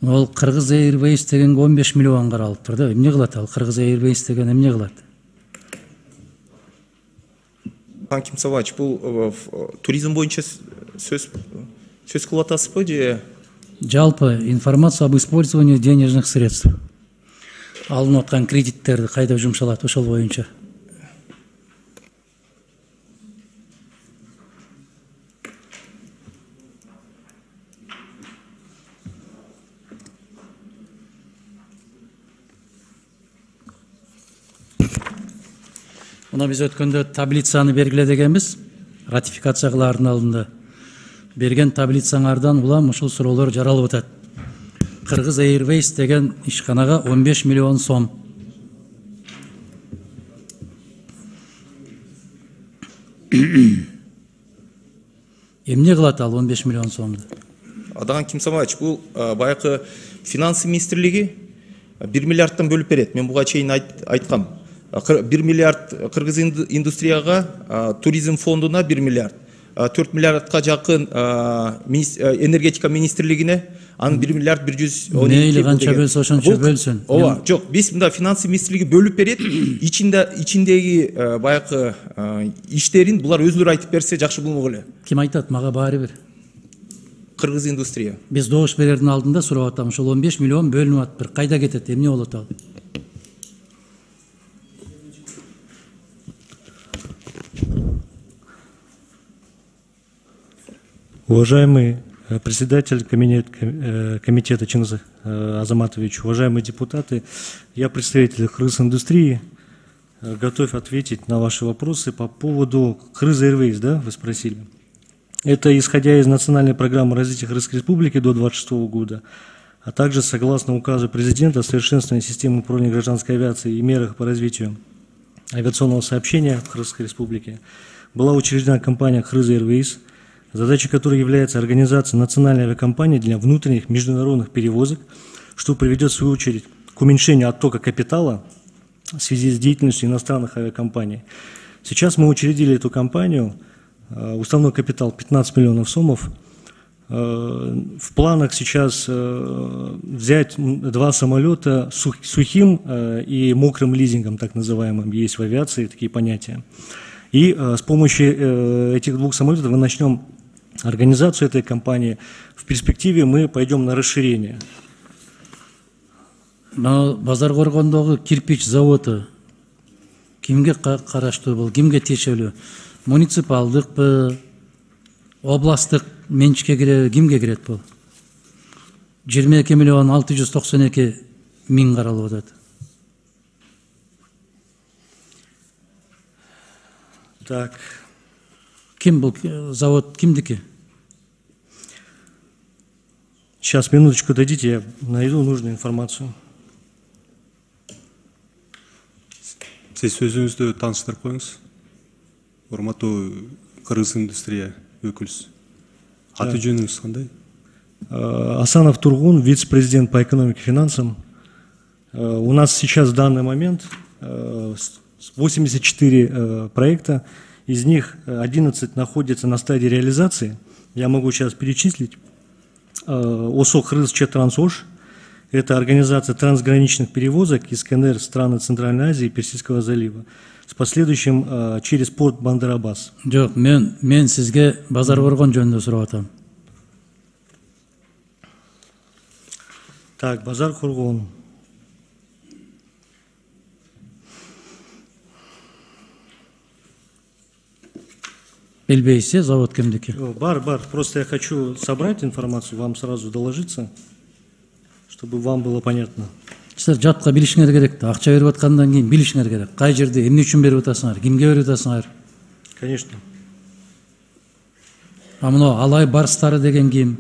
Ол Кыргыз Airways дегенге 15 миллион каралыптыр да. Эмне кылат ал Кыргыз Airways деген эмне кылат? Ким Савач, бул туризм боюнча сөз кылып атасызбы же? Жалпы информация об использовании денежных средств. Алынып аткан кредиттерди кайда жумшалат ошол боюнча. Мына биз өткөндө таблицаны белгиле дегенбиз. Ратификация кылаардын алдында берген таблицаңардан улам ушул суроолор жаралып атат. Кыргыз Airways деген ишканага 15 миллион сом. Эмне кылат ал 15 миллион сомду? Адаган Ким Савач, бул баягы финансы министрлиги 1 миллиардтан бөлүп берет. Мен буга чейин айткам. 1 миллиард Кыргыз индустрияга, туризм фондуна 1 миллиард. 4 миллиардка жакын энергетика министрлигине, анын 1 миллиард 112. Мейли канча бөлсө ошончо бөлсүн. Ооба, жок, биз мында финансы министрлиги бөлүп берет. Ичиндеги баягы иштерин булар өзүлөрү айтып берсе жакшы болмок эле. Ким айтат? Мага баары бир. Кыргыз индустрия. Биз добуш берердин алдында сурап атам, ошол 15 миллион бөлүнүп атыптыр. Кайда кетет? Эмне болот ал? Уважаемый председатель комитета Чингиз Азаматович, уважаемые депутаты, я представитель Кыргыз индустрии, готов ответить на ваши вопросы по поводу Кыргыз Airways, да, вы спросили. Это исходя из национальной программы развития Кыргызской республики до 2026 года, а также согласно указу президента о совершенствовании системы управления гражданской авиацией и мерах по развитию авиационного сообщения в Кыргызской республике, была учреждена компания Кыргыз Airways, задачей которой является организация национальной авиакомпании для внутренних международных перевозок, что приведет в свою очередь к уменьшению оттока капитала в связи с деятельностью иностранных авиакомпаний. Сейчас мы учредили эту компанию, уставной капитал 15 миллионов сомов. В планах сейчас взять 2 самолета сухим и мокрым лизингом, так называемым, есть в авиации такие понятия. И с помощью этих 2 самолетов мы начнем организацию этой компании. В перспективе мы пойдем на расширение. Но Базаркоргондогу кирпич заводу кимге караштуу бул, кимге тиешелүү? Муниципалдыкпы, областтык менчикке кире, кимге кирет бул? 22 миллион 692 миң каралып атат. Так. Ким бул завод, кимдики? Сейчас, минуточку дадите, я найду нужную информацию. Сиз өзүңүздү тааныштырып коюңуз. Урматтуу Кыргыз индустрия өкүлүсү. Аты жөнүңүз кандай? Асанов Тургун, вице-президент по экономике и финансам. У нас сейчас в данный момент 84 проекта, из них 11 находятся на стадии реализации. Я могу сейчас перечислить. ОСО Кыргыз-Четрансош – это организация трансграничных перевозок из КНР, страны Центральной Азии и Персидского залива, с последующим через порт Бандар-Аббас. Жок, мен сизге Базаркоргон жөнүндө сурап атам. Так, Базаркоргон. Билбейсиз, завод кимдики? Бар. Просто я хочу собрать информацию, вам сразу доложиться, чтобы вам было понятно. Силер жатка билишиңер керек да. Акча берип аткандан кийин билишиңер керек. Кай жерде, эмне үчүн берип атасыңар, кимге берип атасыңар? Конечно. А мына Алай Барстары деген ким?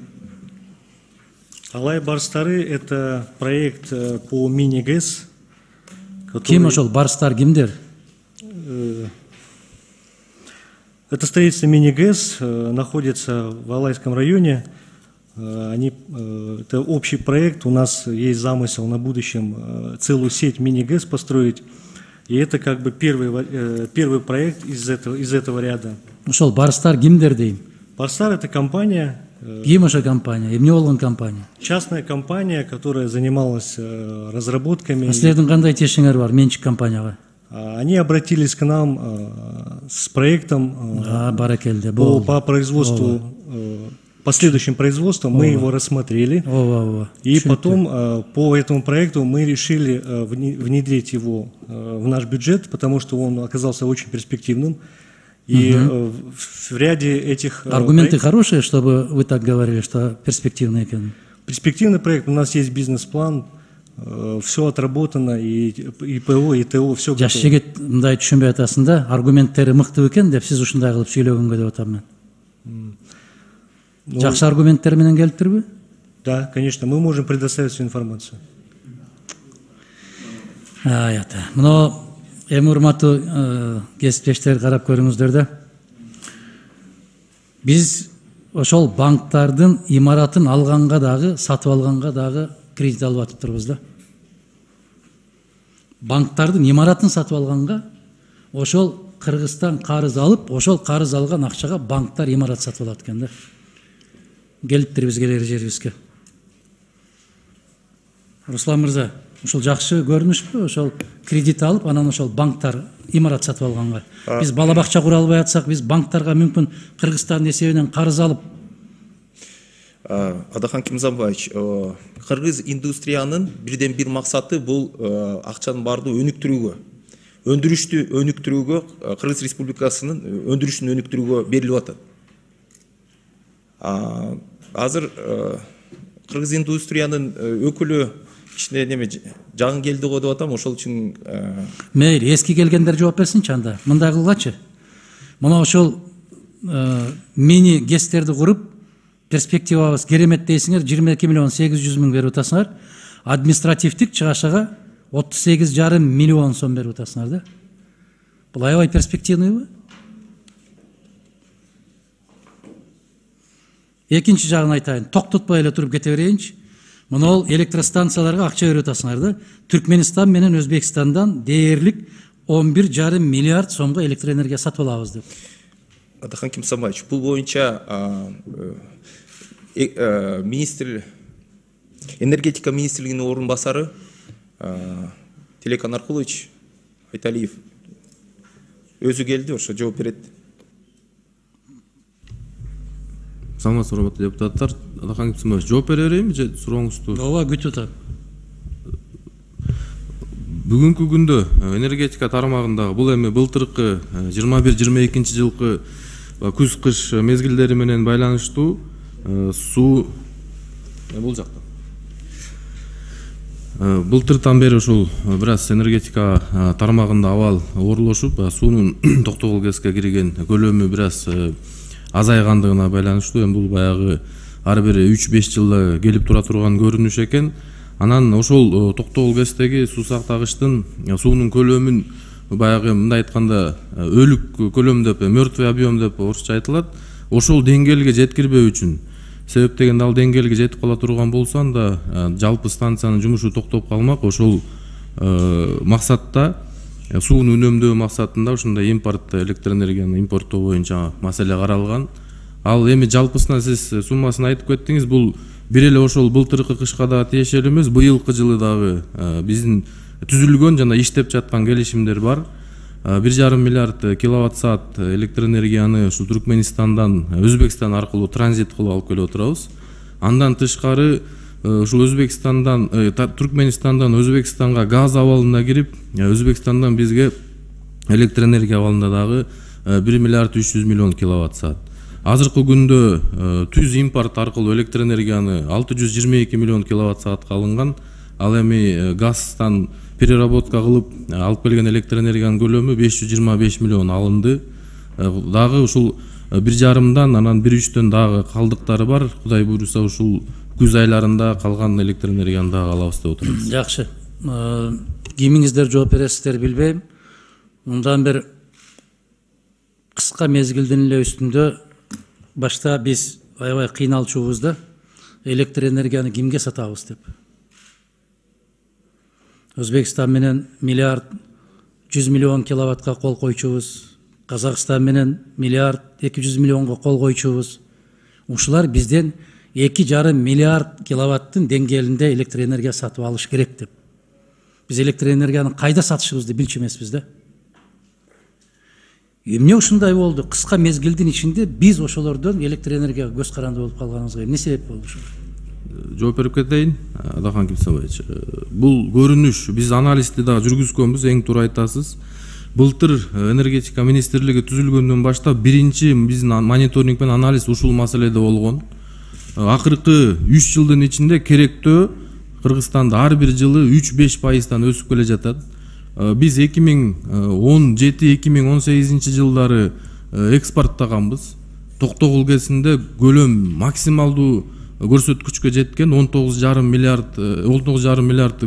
Алай Барстары – это проект по мини-ГЭС. Ким ошол Барстар кимдер? Это строительство мини-ГЭС находится в Алайском районе. Это общий проект. У нас есть замысел на будущем целую сеть мини-ГЭС построить. И это как бы первый проект из этого ряда. Ошол Барстар кимдер дейм? Барстар – это компания, Ким ошо компания? Эмне болгон компания? Частная компания, которая занималась разработками. Силердин кандай тиешиңер бар менчик компанияга? Они обратились к нам с проектом Баракелде. по производству, последующим производствам. Мы его рассмотрели. И потом по этому проекту мы решили внедрить его в наш бюджет, потому что он оказался очень перспективным. И в ряде этих... Аргументы хорошие, чтобы вы так говорили, что перспективный экен? Перспективный проект. У нас есть бизнес-план, все отработано, и ПО, и ТО, все готово. Жаш жигит мындай түшүнбөй атасың да, аргументтери мыкты экен деп сиз ушундай кылып сүйлөгөнгө деп атам мен. Жакшы аргументтер менен келиптирби? Да, конечно, мы можем предоставить всю информацию. Мына эми урматтуу кесиптештер карап көрүңүздөр да. Биз ошол банктардын имаратын алганга дагы, сатып алганга дагы кредит алып атыптырбыз да. Банктардын имаратын сатып алганга ошол Кыргызстан карыз алып, ошол карыз алган акчага банктар имарат сатып алат экен да. Келиптир бизге жерибизге. Руслан мырза, ошол жакшы көрүнүшпү? Ошол кредит алып, анан ошол банктар имарат сатып алганга. Биз бала бакча кура албай атсак, биз банктарга мүмкүн Кыргызстандын эсебинен карыз алып. Адахан Кимзамбаевич, кыргыз индустриянын бирден бир максаты бул акчанын баардыгын өнүктүрүүгө, өндүрүштү өнүктүрүүгө, Кыргыз Республикасынын өндүрүшүн өнүктүрүүгө берилип атат. Азыр кыргыз индустриянын өкүлү кичине неме жаңы келди го деп атам, ошол үчүн Мейли, эски келгендер жооп берсинчи анда. Мындай кылгачы. Мына ошол мини гестерди куруп, перспективабыз керемет дейсиңер, 22 миллион 800 мың берип атасыңар. Административдик чыгашага 38,5 миллион сом берип атасыңар да. Бул аябай перспективныйбы? Экинчи жагын айтайын, токтотпой эле туруп кете берейинчи. Мына ол электростанцияларга акча берип атасыңар да. Түркменистан менен Өзбекстандан дээрлик 11,5 миллиард сомго электроэнергия сатып алабыз деп. Адахан Кимсамбаевич, бул боюнча энергетика министрлигинин орун басары Телекан Аркулович Айталиев өзү келди, ошо жооп берет. Саламатсызбы, урматтуу депутаттар. Адахан Кимсамбаевич, жооп бере берейинби же сурооңузду? Ооба, күтүп атам. Бүгүнкү күндө энергетика тармагындагы бул эми былтыркы 21-22 жылкы күз-кыш мезгилдери менен байланыштуу суу бул жакта. Былтыртан бери ушул бир аз энергетика тармагында абал оорлошуп, суунун токтогул кезге кирген көлөмү бир аз азайгандыгына байланыштуу. Эми бул баягы ар бир 3-5 жылда келип тура турган көрүнүш экен. Анан ошол токтогул кездеги суу сактагычтын суунун көлөмүн баягы мындай айтканда өлүк көлөм деп, мертвый объем деп орусча айтылат. Ошол деңгээлге жеткирбөө үчүн, себеп дегенде ал деңгээлге жетип кала турган болсо анда жалпы станциянын жумушу токтоп калмак. Ошол максатта сууну үнөмдөө максатында ушундай импорт электроэнергияны импорттоо боюнча маселе каралган. Ал эми жалпысынан сиз суммасын айтып кеттиңиз. Бул бир эле ошол былтыркы кышка дагы тиешелүү эмес, быйылкы жылы дагы биздин түзүлгөн жана иштеп жаткан келишимдер бар. 1,5 миллиард киловатт саат электроэнергияны ушу Түркменистандан Өзбекстан аркылуу транзит кылып алып келип отурабыз. Андан тышкары ушул Өзбекстандан Түркменистандан Өзбекстанга газ абалына кирип, Өзбекстандан бизге электроэнергия абалында дагы 1 миллиард 300 миллион киловатт саат. Азыркы күндө түз импорт аркылуу электроэнергияны 622 миллион киловатт саатка алынган. Ал эми газдан переработка кылып алып келген электроэнергиянын көлөмү 525 миллион алынды. Дагы ушул 1,5-дан анан 1,3-төн дагы калдыктары бар. Кудай буйруса ушул күз айларында калган электроэнергияны дагы алабыз деп отурабыз. Жакшы. Кимиңиздер жооп бересиздер билбейм. Мындан бир кыска мезгилдин эле үстүндө башта биз аябай кыйналчубуз да, электроэнергияны кимге сатабыз деп. Өзбекстан менен миллиард 100 миллион киловаттка кол койчубуз. Казакстан менен миллиард 200 миллионго кол койчубуз. ушулар бизден 2,5 миллиард киловаттын деңгээлинде электр энергия сатып алыш керек деп. Биз электр энергияны кайда сатышыбызды билчү эмеспиз да. Эмне ушундай болду? Кыска мезгилдин ичинде биз ошолордон электр энергияга көз каранды болуп калганыбызга эмне себеп болду ушул? Жооп берип кетейин, Адахан Кимсабаевич. Бул көрүнүш, биз анализди дагы жүргүзгөнбүз, эң туура айтасыз. Былтыр энергетика министрлиги түзүлгөндөн баштап биринчи биздин мониторинг менен анализ ушул маселеде болгон. Акыркы 3 жылдын ичинде керектөө Кыргызстанда ар бир жылы 3-5% өсүп келе жатат. Биз 2017-2018 жылдары экспорттаганбыз. Токтогул кезинде көлөм максималдуу көрсөткүчкө жеткен 19,5 миллиард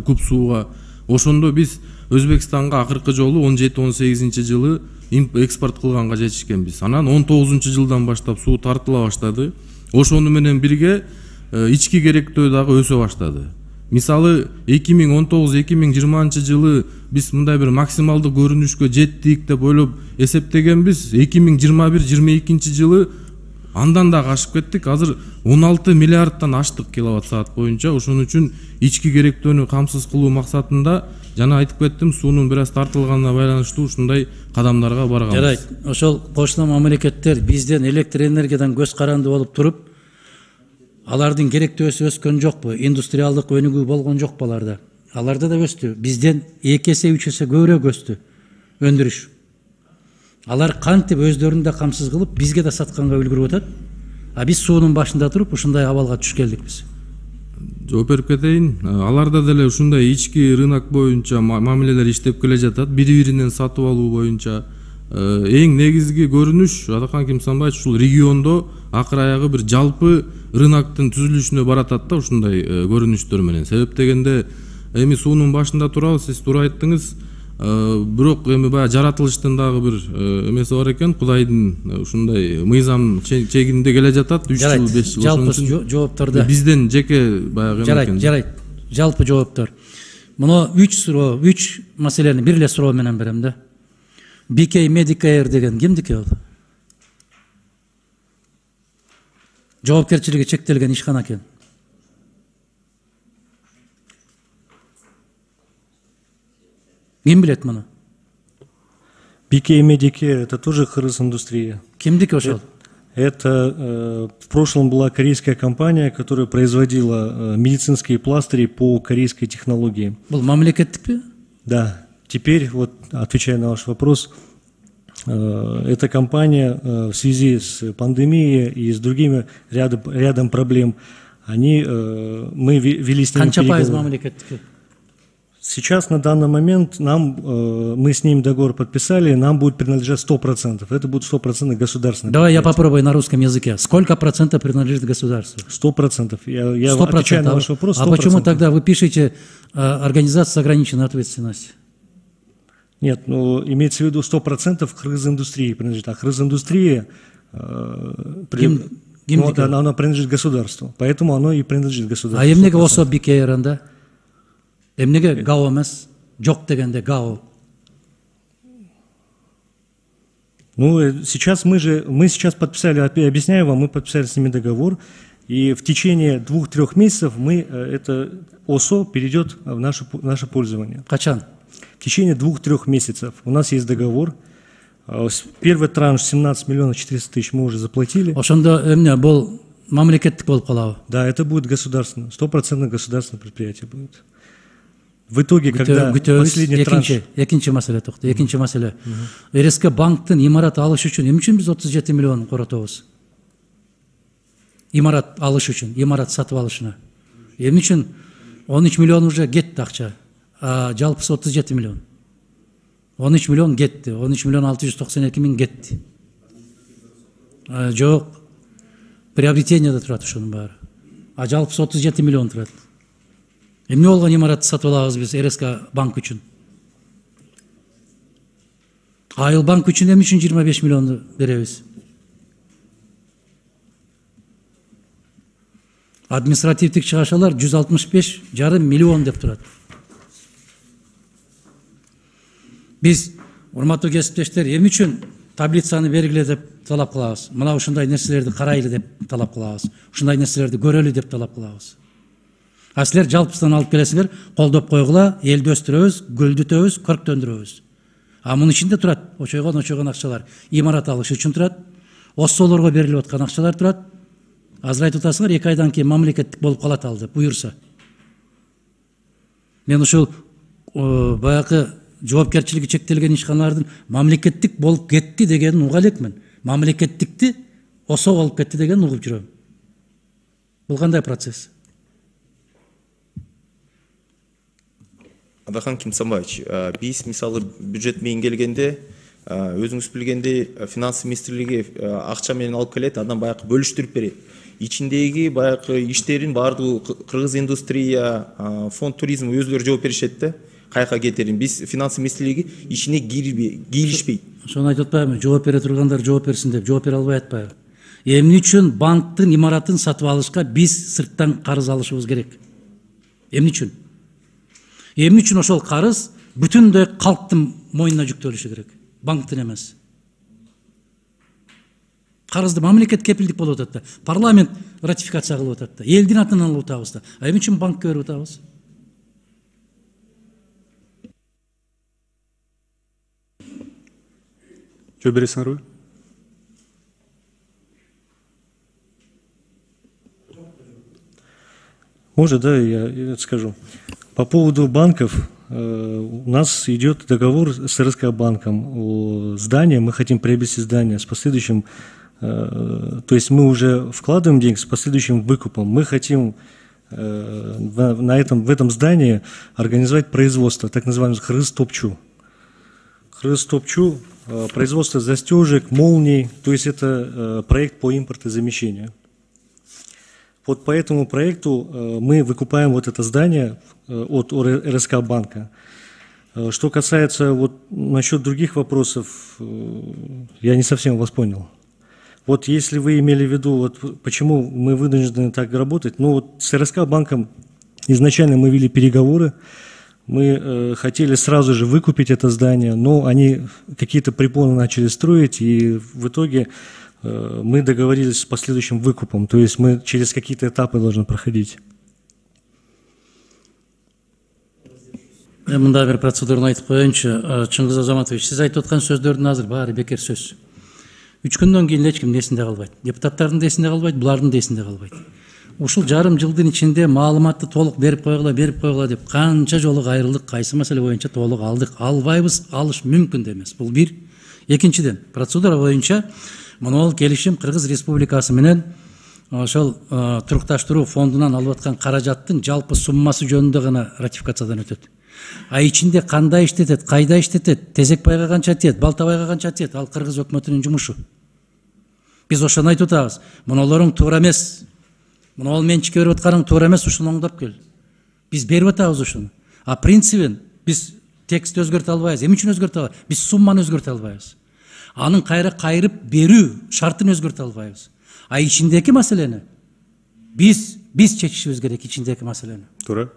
куб сууга. Ошондо биз Өзбекстанга акыркы жолу 17-18 жылы экспорт кылганга жетишкенбиз. Анан 19 жылдан баштап суу тартыла баштады. Ошону менен бирге ички керектөө дагы өсө баштады. Мисалы 2019-2020 жылы биз мындай бир максималдуу көрүнүшкө жеттик деп ойлоп эсептегенбиз. 2021-22 жылы андан да ашып кеттик. Азыр 16 миллиардтан аштык киловатт саат боюнча. Ошон үчүн ички керектөөнү камсыз кылуу максатында жана айтып кеттим, суунун бир аз тартылганына байланыштуу ушундай кадамдарга барганбыз. Жарайт. Ошол кошуна мамлекеттер бизден электр энергиядан көз каранды болуп туруп, алардын керектөөсү өскөн жокпу? Индустриалдык өнүгүү болгон жокпу аларда? Аларда да өстү. Бизден 2 эсе 3 эсе көбүрөөк өстү өндүрүш. Алар кантип өздөрүн да камсыз кылып бизге да сатканга үлгүрүп атат. А биз суунун башында туруп ушундай абалга түшүп келдикпиз. Жооп берип кетейин. Аларда деле ушундай ички рынок боюнча мамилелер иштеп келе жатат. Бири-биринен сатып алуу боюнча эң негизги көрүнүш Адахан Кимсанбаевич ушул региондо акыр аягы бир жалпы рыноктун түзүлүшүнө баратат да ушундай көрүнүштөр менен. Себеп дегенде эми суунун башында турабыз, сиз туура айттыңыз. Бирок эми баягы жаратылыштын дагы бир эмеси бар экен. Кудайдын ушундай мыйзам чегинде келе жатат 3 жыл 5 жыл. Жалпы жоопторду бизден жеке баягы экен. Жарайт. Жалпы жооптор. Муну 3 маселени бир эле суроо менен берем да. BK Medicare деген кимдики ол? Жоопкерчилиги чектелген ишкана экен. Ким билет муну? BK Medicare — это тоже Кыргыз-индустрия. Кимдики ошол? Это в прошлом была корейская компания, которая производила медицинские пластыри по корейской технологии. Бул мамлекеттикпи? Да. Теперь, вот отвечая на ваш вопрос, эта компания в связи с пандемией и с другими рядом проблем, мы вели с ними переговоры. Сейчас на данный момент мы с ним договор подписали, нам будет принадлежать 100%. Это будет 100% государственное. Давай я попробую на русском языке. Сколько процентов принадлежит государству? 100%. Я 100%. отвечаю на ваш вопрос. 100%. А почему тогда вы пишете организация с ограниченной ответственностью? Нет, имеется в виду 100% Кыргыз-индустрии принадлежит. А Кыргыз-индустрия она принадлежит государству. Поэтому оно и принадлежит государству. А эмнеге осо бикейранда? Эмнеге гао эмес? Жок дегенде гао. Сейчас мы сейчас подписали, объясняю вам, мы подписали с ними договор, и в течение 2-3 месяцев это ОСО перейдет в наше пользование. Качан? В течение 2-3 месяцев. У нас есть договор. Первый транш 17 миллионов 400 тысяч мы уже заплатили. Ошондо эмне бул мамлекеттик болуп калабы? Да, это будет государственное, 100% государственное предприятие будет. В итоге, когда последний транш... Экинчи маселе токто, экинчи маселе. РСК банктын имарат алыш үчүн эмне үчүн биз 37 миллион коротобуз? Имарат алыш үчүн, имарат сатып алышына. Эмне үчүн 13 миллион уже кетти акча. Жалпысы 37 миллион. 13 миллион кетти. 13 миллион 692 миң кетти. Жок. Приобретениеде турат ошонун баары. Жалпысы 37 миллион турат. Эмне болгон имаратты сатып алабыз биз РСК банк үчүн? Айыл банк үчүн эмне үчүн 25 миллионду беребиз? Административдик чыгашалар 165,5 миллион деп турат. Биз урматтуу кесиптештер эмне үчүн таблицаны бергиле деп талап кылабыз. Мына ушундай нерселерди карайлы деп талап кылабыз. Ушундай нерселерди көрөлү деп талап кылабыз. А силер жалпысынан алып келесиңер, колдоп койгула, элди өстүрөбүз, гүлдүтөбүз, көрктөндүрөбүз. А мунун ичинде турат очойгон акчалар. Имарат алыш үчүн турат. ОССОлорго берилип аткан акчалар турат. Азыр айтып атасыңар, 2 айдан кийин мамлекеттик болуп калат ал деп буюрса. Мен ушул баягы жоопкерчилиги чектелген ишканалардын мамлекеттик болуп кетти дегенин уга элекмин. Мамлекеттикти ОСО болуп кетти дегенин угуп жүрөм. Бул кандай процесс? Адахан Кимсанбаевич, биз мисалы бюджет менен келгенде, өзүңүз билгендей, финанс министрлиги акча менен алып келет, андан баягы бөлүштүрүп берет. Ичиндеги баягы иштерин баардыгы кыргыз индустрия, фонд туризм өзүлөрү жооп беришет да. Кайка кетерин. Биз финанс министрлиги ичине киришпейт. Ошону айтып атпайбы, жооп бере тургандар жооп берсин деп, жооп бере албай атпайбы. Эмне үчүн банктын имаратын сатып алышка биз сырттан карыз алышыбыз керек? Эмне үчүн? Эмне үчүн ошол карыз бүтүндөй калктын мойнуна жүктөлүшү керек, банктын эмес? Карызды мамлекет кепилдик болуп атат да, парламент ратификация кылып атат да, элдин атынан алып атабыз да. Эмне үчүн банкка берип атабыз? Жөө бересиңерби? Может, да, я скажу. По поводу банков, у нас идет договор с РСК банком о здании. Мы хотим приобрести здание с последующим, то есть мы уже вкладываем деньги с последующим выкупом. Мы хотим в этом здании организовать производство, так называемый Хрыз-Топчу. Хрыз-Топчу, производство застежек, молний, то есть это проект по импортозамещению. Вот по этому проекту мы выкупаем вот это здание от РСК банка. Что касается вот насчет других вопросов, я не совсем вас понял. Вот если вы имели в виду, вот почему мы вынуждены так работать, ну вот с РСК банком изначально мы вели переговоры, мы хотели сразу же выкупить это здание, но они какие-то препоны начали строить, и в итоге мы договорились с последующим выкупом, то есть мы через какие-то этапы должны проходить. Мында бир процедураны айтып коеюнчу, Чыңгыз Азаматович, сиз айтып аткан сөздөрдүн азыр баары бекер сөз. 3 күндөн кийин эч кимдин эсинде калбайт. Депутаттардын да эсинде калбайт, булардын да эсинде калбайт. Ушул жарым жылдын ичинде маалыматты толук берип койгула деп канча жолу кайрылдык, кайсы маселе боюнча толук алдык, албайбыз, алыш мүмкүн да эмес. Бул бир. Экинчиден, процедура боюнча монол келишим Кыргыз Республикасы менен ошол турукташтыруу фондунан алып аткан каражаттын жалпы суммасы жөнүндө гана ратификациядан өтөт. А ичинде кандай иштетет, кайда иштетет, Тезекбайга канча тиет, Балтабайга канча тиет, ал Кыргыз өкмөтүнүн жумушу. Биз ошону айтып атабыз. Монолоруң туура эмес. Монол менчикке берип атканың туура эмес, ушуну оңдоп кел. Биз берип атабыз ушуну. А принцибин биз текстти өзгөртө албайбыз. Эмне үчүн өзгөртө албайбыз? Биз сумманы өзгөртө албайбыз. Анын кайра кайрып берүү шартын өзгөртө албайбыз. А ичиндеги маселени биз чечишибиз керек, ичиндеги маселени. Туура.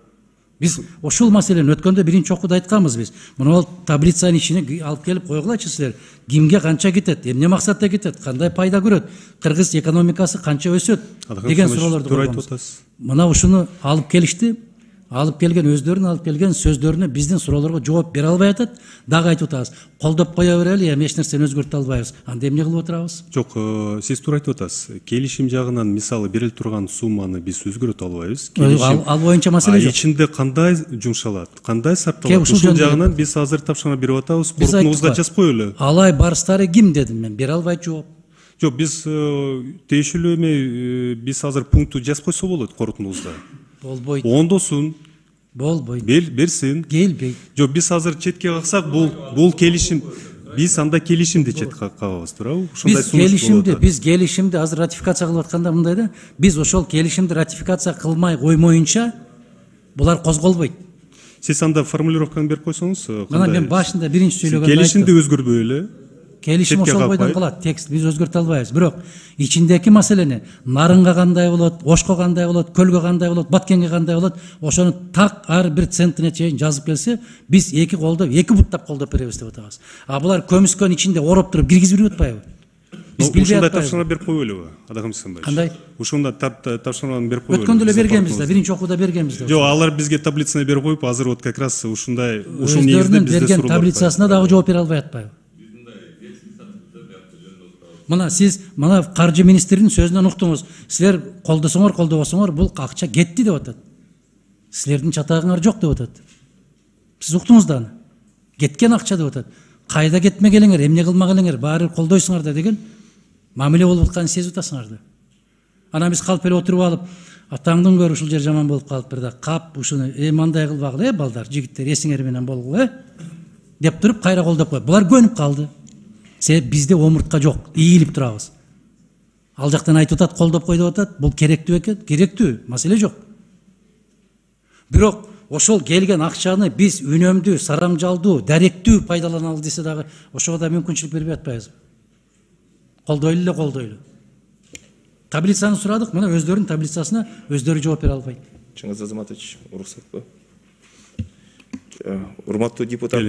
Биз ошол маселени өткөндө биринчи окууда айтканбыз биз. Мына таблицанын ичине алып келип койгулачы силер. Кимге канча кетет, эмне максатта кетет, кандай пайда көрөт, кыргыз экономикасы канча өсөт деген суроолорду койгонбуз. Мына ушуну алып келишти. Алып келген өздөрүнүн алып келген сөздөрүнө биздин суроолорго жооп бере албай атат. Дагы айтып атабыз. Колдоп кое берели, эми эч нерсени өзгөртө албайбыз. Анда эмне кылып отурабыз? Жок, сиз туура айтып атасыз. Келишим жагынан мисалы берилип турган сумманы биз өзгөртө албайбыз. Ал боюнча маселе жок. Ичинде кандай жумшалат, кандай сарпталат? Ушул жагынан биз азыр тапшырма берип атабыз. Корутуңузга жазып коелу. Алай барыстары ким дедим мен, бере албайт жооп. Жок, биз тиешелүү эми биз азыр пункту жазып койсо болот корутуңузга. Болбойт. Оңдосун. Болбойт. Берсин. Келбейт. Жок, биз азыр четке каксак, бул келишим, биз анда келишимди четке какабыз, туурабы? Биз келишимди азыр ратификация кылып атканда мындай да, биз ошол келишимди ратификация кылмай коймоюнча булар козголбойт. Сиз анда формулировканы берип койсоңуз, Мына мен башында биринчи сүйлөгөндө келишимди өзгөрбөй эле, келишим четке ошол бойдон калпайт. калат, текст биз өзгөртө албайбыз. Бирок ичиндеги маселени Нарынга кандай болот, Ошко кандай болот, Көлгө кандай болот, Баткенге кандай болот, ошону так ар бир центине чейин жазып келсе, биз эки колдоп, эки буттап колдоп беребиз деп атабыз. А булар көмүскөнүн ичинде ороп туруп киргизип жүрүп атпайбы? Биз билбей Ушундай атпайбыз. тапшырма берип койбойлубу, Адакам Исенбаевич? Кандай? Ушундай тапшырманы берип койбойлубу? Өткөндө эле Биздин бергенбиз да, портубузда? биринчи окууда бергенбиз да. Жок, алар бизге таблицаны берип коюп, азыр вот как раз ушундай ушул негизде Өздөрүнүн бизде берген суроолор таблицасына дагы жооп бере албай атпайбы? Мына сиз мына каржы министринин сөзүнөн уктуңуз. Силер колдосоңор, колдобосоңор бул акча кетти деп атат. Силердин чатагыңар жок деп атат. Сиз уктуңуз да аны. Кеткен акча деп атат. Кайда кетмегелиңер, эмне кылмагелиңер, баары колдойсуңар да деген мамиле болуп атканын сезип атасыңар да. Анан биз калып эле отуруп алып, атаңдын көрү ушул жер жаман болуп калыптыр да, кап ушуну мындай кылбагыла, балдар, жигиттер, эсиңер менен болгула, деп туруп кайра колдоп коет. Булар көнүп калды. Себеп бизде омуртка жок, ийилип турабыз. Ал жактан айтып атат, колдоп кой деп атат, бул керектүү экен, керектүү, маселе жок. Бирок ошол келген акчаны биз үнөмдүү, сарамжалдуу, даректүү пайдаланалы десе дагы ошого да мүмкүнчүлүк бербей атпайбыз. Колдойлу. Таблицаны сурадык, мына өздөрүнүн таблицасына өздөрү жооп бере албайт. Чыңгыз Азаматович, уруксат. Урматтуу депутат.